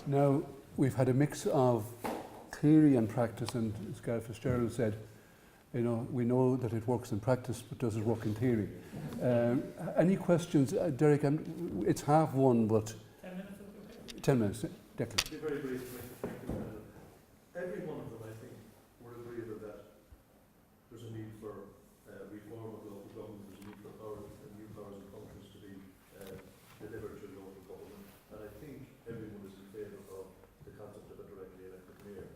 Now, we've had a mix of theory and practice, and as Gareth Fitzgerald said, you know, we know that it works in practice, but does it work in theory? Any questions? Derek, it's 1:30, but... 10 minutes, okay? 10 minutes, Declan. To be very brief, every one of them, I think, would agree that there's a need for reform of local government, there's a need for new powers and functions to be delivered to local government, and I think everyone is in favour of the concept of a directly elected mayor.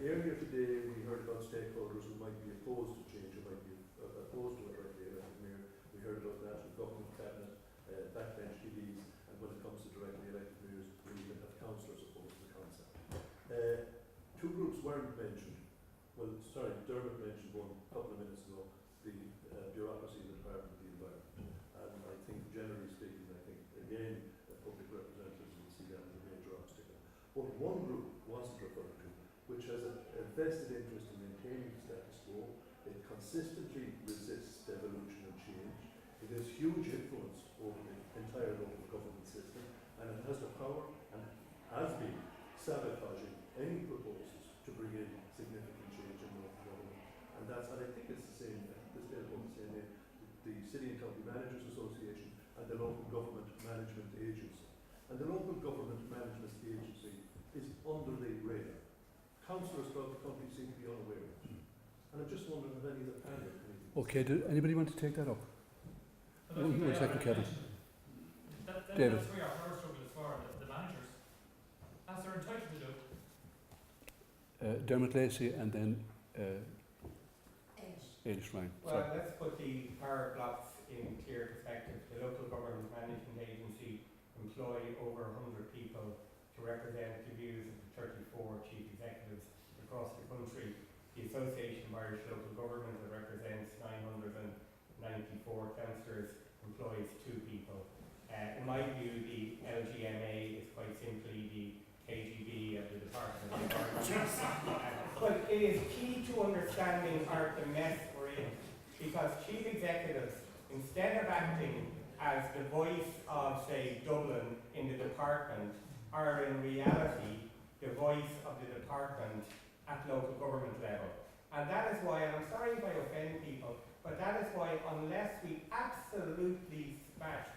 Earlier today, we heard about stakeholders who might be opposed to change, who might be opposed to a directly elected mayor. We heard about the national government cabinet, backbench DBs, and when it comes to directly elected mayors, we even have councillors opposed to the concept. Two groups weren't mentioned. Well, sorry, Dermot mentioned one a couple of minutes ago, the bureaucracy in the Department of the Environment. And I think, generally speaking, again, public representatives will see that as a major obstacle. But one group wasn't referred to, which has a vested interest in maintaining the status quo. It consistently resists devolution and change. It has huge influence over the entire local government system, and it has the power and has been sabotaging any proposals to bring in significant change in local government. And I think it's the same, this bit about the same name, the City and County Managers Association and the Local Government Management Agency. And the Local Government Management Agency is under the radar. Councillors throughout the country seem to be unaware of it. And I'm just wondering if any of the panel can... Okay, anybody want to take that up? One second, Kevin. David. That's where our power struggle is for, the managers, as they're entitled to do. Dermot Lacey and then Ailish Ryan. Well, let's put the power blocks in clear perspective. The Local Government Management Agency employ over 100 people to represent the views of the 34 chief executives across the country. The Association of Irish Local Government, that represents 994 councillors, employs 2 people. In my view, the LGMA is quite simply the KGB of the Department of Environment. But it is key to understanding the mess we're in, because chief executives, instead of acting as the voice of, say, Dublin in the department, are in reality the voice of the department at local government level. And that is why, and I'm sorry if I offend people, but that is why unless we absolutely smash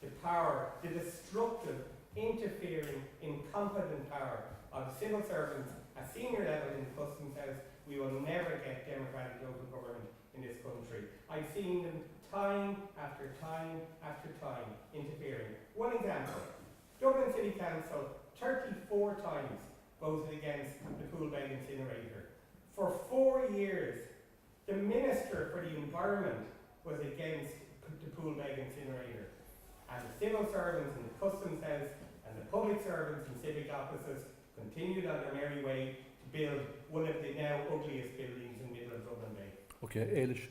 the power, the destructive, interfering, incompetent power of civil servants at senior level in the Customs House, we will never get democratic local government in this country. I've seen them time after time after time interfering. One example, Dublin City Council 34 times voted against the Poolbeg incinerator. For 4 years, the Minister for the Environment was against the Poolbeg incinerator. And the civil servants in the Customs House and the public servants in civic offices continued on their merry way to build one of the now ugliest buildings in the middle of Dublin Bay. Okay, Ailish.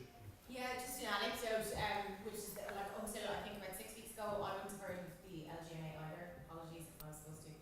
Yeah, just an anecdote, which is like until I think about 6 weeks ago, I wasn't heard of the LGMA either. Apologies if I was supposed to.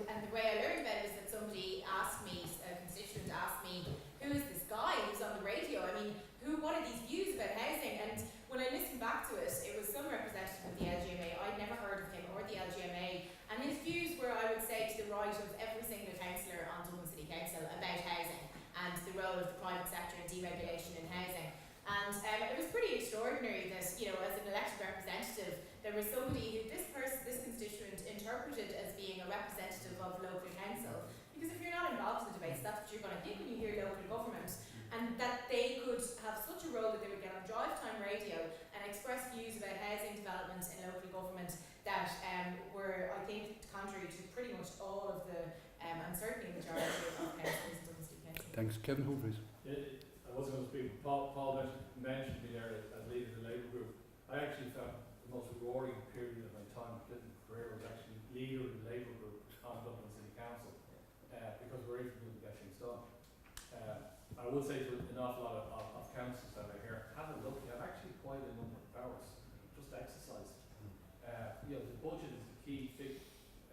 And the way I learned about it is that somebody asked me, a constituent asked me, who is this guy who's on the radio? I mean, what are these views about housing? And when I listened back to it, it was some representative of the LGMA. I'd never heard of him or the LGMA. And his views were, I would say, to the right of every single councillor on Dublin City Council about housing and the role of the private sector in deregulation in housing. And it was pretty extraordinary that, you know, as an elected representative, there was somebody who this constituent interpreted as being a representative of local council. Because if you're not involved in the debates, that's what you're going to think when you hear local government. And that they could have such a role that they would get on drive time radio and express views about housing development in local government that were, I think, contrary to pretty much all of the, and certainly the majority of councillors in Dublin City Council. Thanks. Kevin Humphreys. I wasn't going to speak. Paul mentioned me there as leader of the Labour group. I actually found the most rewarding period of my time political career was actually leader of the Labour group on Dublin City Council, because we're able to get things done. I would say to an awful lot of councils that are here, have a look. You have actually quite a number of powers. Just exercise it. You know, the budget is the key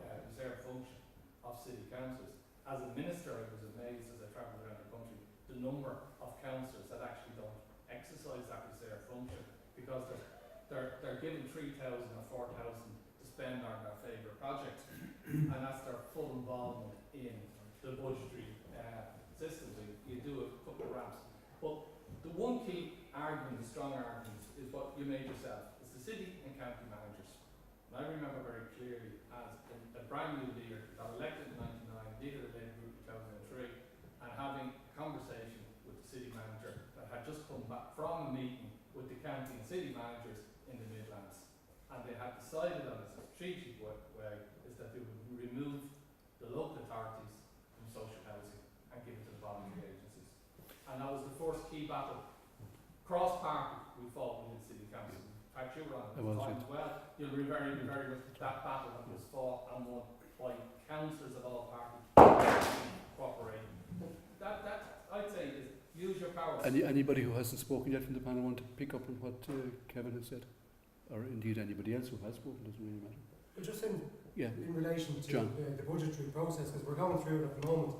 reserve function of city councils. As a minister, I was amazed as I travelled around the country the number of councillors that actually don't exercise that reserve function because they're given 3,000 or 4,000 to spend on their favourite and that's their full involvement in the budgetary systems. You do a couple of ramps. But the one key argument, the strong argument, is what you made yourself. It's the city and county managers. And I remember very clearly as a brand new leader, got elected in 99, leader of the Labour Group in 2003, and having a conversation with the city manager that had just come back from a meeting with the county and city managers in the Midlands. And they had decided on a strategic way is that they would remove the local authorities from social housing and give it to the voluntary agencies. And that was the first key battle, cross-party, we fought within City Council. In fact, you were on the time as well. You'll be very much that battle that was fought and won by councillors of all parties cooperating. That I'd say is use your powers. Anybody who hasn't spoken yet from the panel want to pick up on what Kevin has said? Or indeed anybody else who has spoken, doesn't really matter. Well, just in Yeah. relation to the budgetary process, because we're going through it at the moment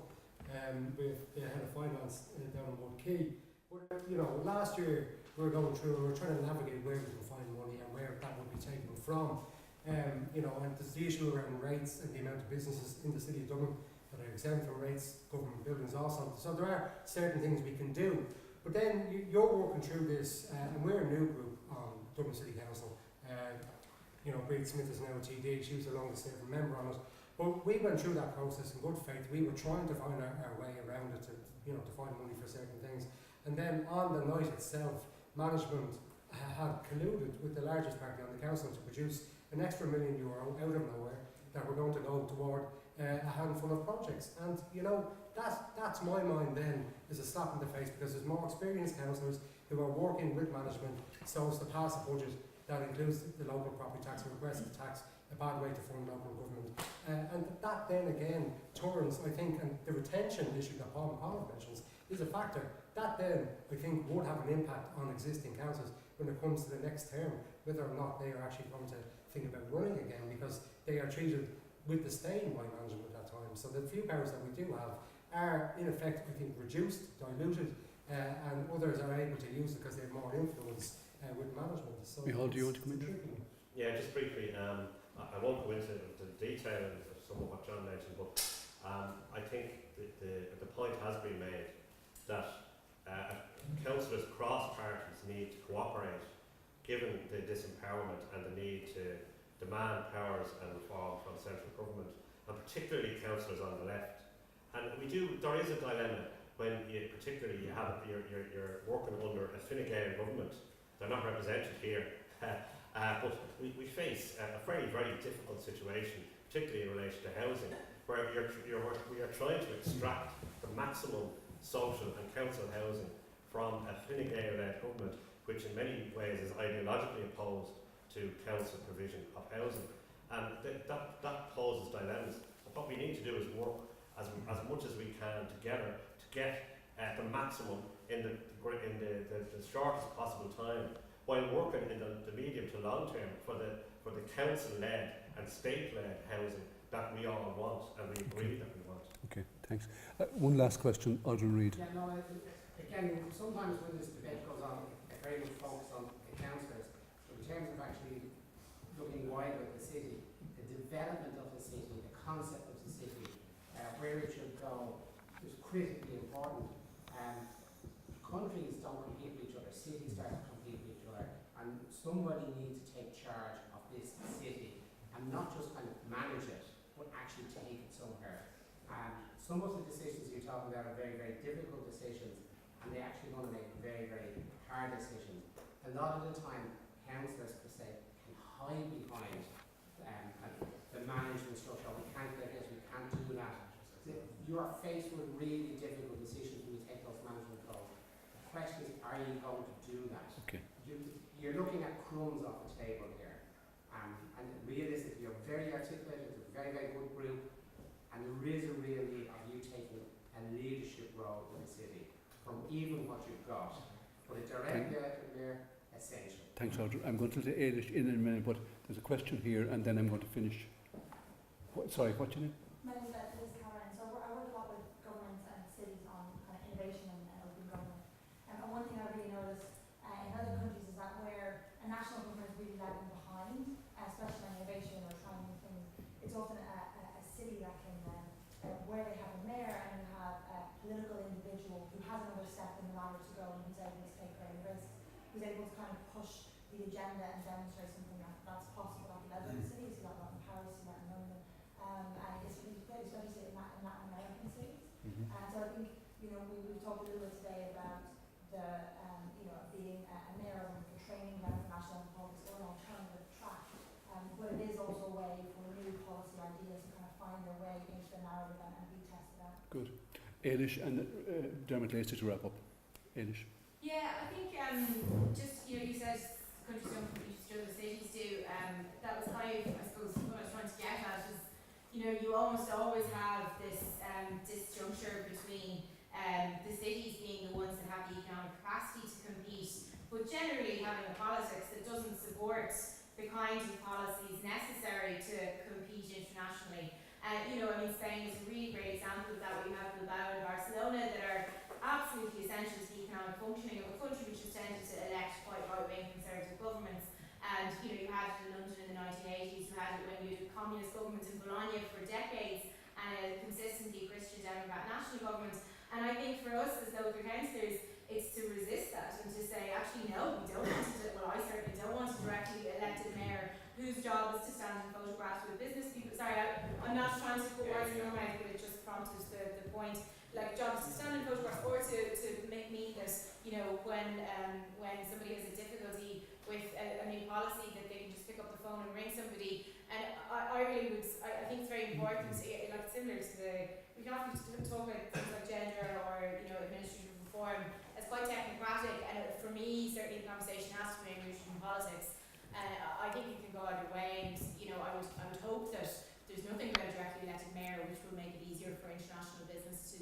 with the head of finance down in Wood Key. But, you know, last year we were going through and we were trying to navigate where we can find money and where that would be taken from. You know, and there's the issue around rates and the amount of businesses in the city of Dublin that are exempt from rates, government buildings also. So there are certain things we can do. But then you're working through this, and we're a new group on Dublin City Council. You know, Breed Smith is now a TD, she was the longest serving member on it. But we went through that process in good faith. We were trying to find our way around it, to find money for certain things. And then on the night itself, management had colluded with the largest party on the council to produce an extra €1 million out of nowhere that were going to go toward a handful of projects. And, you know, that's my mind then is a slap in the face, because there's more experienced councillors who are working with management so as to pass a budget that includes the local property tax, a regressive tax, a bad way to fund local government. And that then again turns, I think, and the retention issue that Paul McConnell mentions is a factor. That then, I think, would have an impact on existing councils when it comes to the next term, whether or not they are actually going to think about running again, because they are treated with disdain by management at that time. So the few powers that we do have are, in effect, I think, reduced, diluted, and others are able to use it because they have more influence with management. So Michal, do you want to come in? Yeah, just briefly, I won't go into the detail of some of what John mentioned, but I think the point has been made that councillors across parties need to cooperate, given the disempowerment and the need to demand powers and reform from central government, and particularly councillors on the left. And there is a dilemma when you're working under a Fine Gael government. They're not represented here, but we face a very, very difficult situation, particularly in relation to housing, where we are trying to extract the maximum social and council housing from a Fine Gael-led government, which in many ways is ideologically opposed to council provision of housing. And that poses dilemmas. And what we need to do is work as much as we can together to get the maximum in the shortest possible time, while working in the medium to long term for the council-led and state-led housing that we all want and we agree that we want. Okay, thanks. One last question, Audrey Reid. Yeah, no, again, sometimes when this debate goes on, it's very much focused on the councillors, but in terms of actually looking wider at the city, the development of the city, the concept of the city, where it should go, is critically important. Countries don't compete with each other, cities start to compete with each other, and somebody needs to take charge of this city and not just kind of manage it, but actually take it somewhere. Some of the decisions you're talking about are very, very difficult decisions, and they actually want to make very, very hard decisions. A lot of the time, councillors per se can hide behind the management structure. We can't get this, we can't do that. You are faced with really difficult decisions when you take those management roles. The question is, are you going to do that? Okay. You're looking at crumbs off the table here. And realistically, you're very articulated, it's a very, very good group, and there is a real need of you taking a leadership role in the city from even what you've got. But a direct mayor, essential. Thanks, Audrey. I'm going to the Eilish in a minute, but there's a question here and then I'm going to finish. Sorry, what's your name? My name is Liz Cameron. So I work a lot with governments and cities on kind of innovation and open government. And one thing I really noticed in other countries is that where a national government is really lagging behind, especially on innovation or trying new things, it's often a where they have a mayor and you have a political individual who has another step in the ladder to go and who's able to take greater risks, who's able to kind of push the agenda and demonstrate something that's possible at the level of the city. You see that a lot in Paris, you see that in London, and I guess we especially see it in that American cities. So I think, you know, we've talked a little bit today about the, you know, being a mayor and the training ground for national politics or an alternative track, but it is also a way for new policy ideas to kind of find their way into the narrative and be tested out. Good. Ailish and Dermot Lacey to wrap up. Ailish. Yeah, I think just, you know, you said countries don't compete with other cities do. That was kind of, I suppose, what I was trying to get at is, you know, you almost always have this disjuncture between the cities being the ones that have the economic capacity to compete, but generally having a politics that doesn't support the kind of policies necessary to compete internationally. You know, I mean, Spain is a really great example of that, where you have Bilbao and Barcelona that are absolutely essential to the economic functioning of a country which has tended to elect quite right-wing conservative governments. And, you know, you had it in London in the 1980s, you had it when you had communist governments in Bologna for decades, and a consistently Christian Democrat national government. And I think for us as local councillors, it's to resist that and to say, actually, no, we don't want to, well, I certainly don't want a directly elected mayor whose job is to stand in photographs with business people. Sorry, I'm not trying to put words in your mouth, but it just prompted the point. Like, jobs to stand in photographs, or to make mean that, you know, when somebody has a difficulty with a new policy, that they can just pick up the phone and ring somebody. And I really would, I think it's very important, like similar to we can often talk about things like gender or, you know, administrative reform as quite technocratic, and for me, certainly the conversation has to be rooted in politics. I think it can go either way, and, you know, I would hope that there's nothing about a directly elected mayor which will make it easier for international business to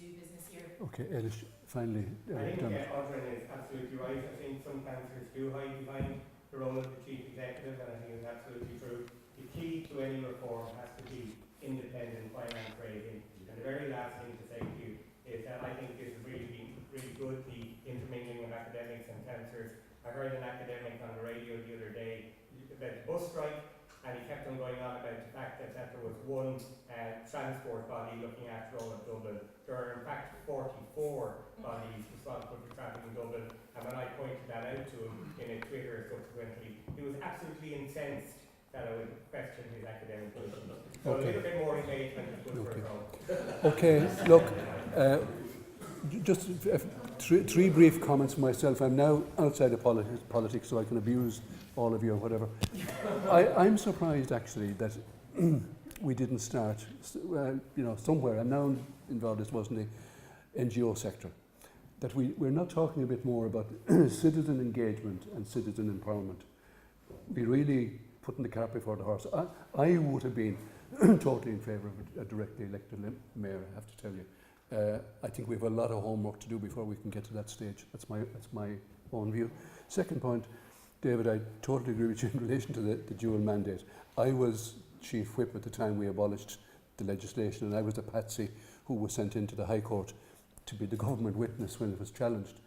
do business here. Okay, Ailish, finally. I think Dermot. Audrey is absolutely right. I think some councillors do hide behind the role of the chief executive, and I think it's absolutely true. The key to any reform has to be independent finance raising. And the very last thing to say to you is that I think this is really good, the intermingling of academics and councillors. I heard an academic on the radio the other day about the bus strike, and he kept on going on about the fact that there was one transport body looking after all of Dublin. There are in fact 44 bodies responsible for traffic in Dublin, and when I pointed that out to him in a Twitter subsequently, he was absolutely incensed that I would question his academic wisdom. So a little bit more engagement is good for us all. Okay, look, just three brief comments for myself. I'm now outside of politics, so I can abuse all of you or whatever. I'm surprised actually that we didn't start, you know, somewhere. I'm now involved, this wasn't the NGO sector, that we're not talking a bit more about citizen engagement and citizen empowerment. We really putting the cart before the horse. I would have been totally in favour of a directly elected mayor, I have to tell you. I think we have a lot of homework to do before we can get to that stage. That's my own view. Second point, David, I totally agree with you in relation to the dual mandate. I was chief whip at the time we abolished the legislation, and I was the patsy who was sent into the High Court to be the government witness when it was challenged.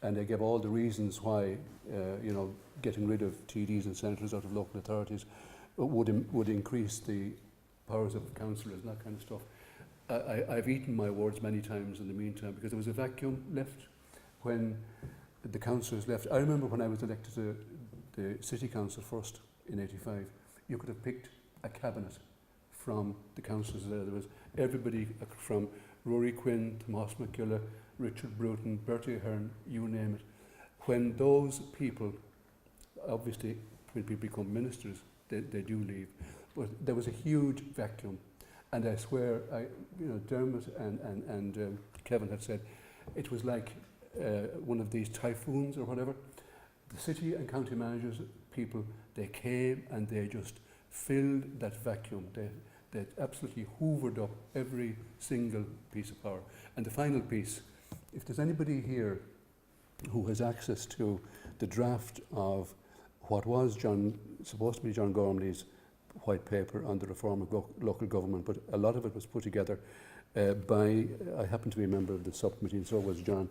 And they gave all the reasons why, you know, getting rid of TDs and senators out of local authorities would increase the powers of councillors and that kind of stuff. I've eaten my words many times in the meantime, because there was a vacuum left when the councillors left. I remember when I was elected to the city council first in '85, you could have picked a cabinet from the councillors there. There was everybody from Rory Quinn, Tomas McCullough, Richard Bruton, Bertie Ahern, you name it. When those people, obviously when people become ministers, they do leave, but there was a huge vacuum. And I swear, you know, Dermot and Kevin had said, it was like one of these typhoons or whatever. The city and county managers, people, they came and they just filled that vacuum. They absolutely hoovered up every single piece of power. And the final piece, if there's anybody here who has access to the draft of what was supposed to be John Gormley's white paper on the reform of local government, but a lot of it was put together by, I happen to be a member of the subcommittee, and so was John,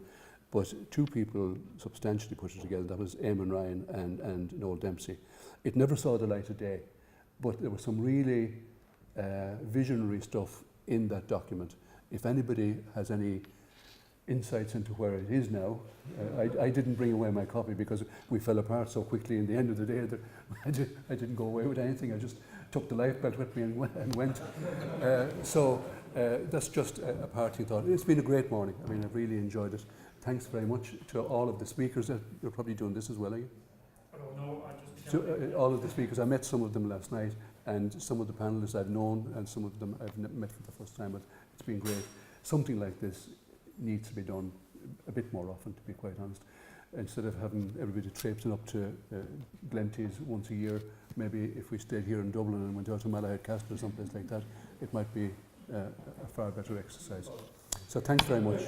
but two people substantially put it together. That was Eamon Ryan and Noel Dempsey. It never saw the light of day, but there was some really visionary stuff in that document. If anybody has any insights into where it is now, I didn't bring away my copy because we fell apart so quickly in the end of the day that I didn't go away with anything. I just took the life belt with me and went. So that's just a parting thought. It's been a great morning. I mean, I've really enjoyed it. Thanks very much to all of the speakers. You're probably doing this as well, are you? I don't know, I just... So, all of the speakers, I met some of them last night, and some of the panellists I've known, and some of them I've met for the first time, but it's been great. Something like this needs to be done a bit more often, to be quite honest. Instead of having everybody traipsing up to Glenties once a year, maybe if we stayed here in Dublin and went out to Malahide Castle or someplace like that, it might be a far better exercise. So thanks very much.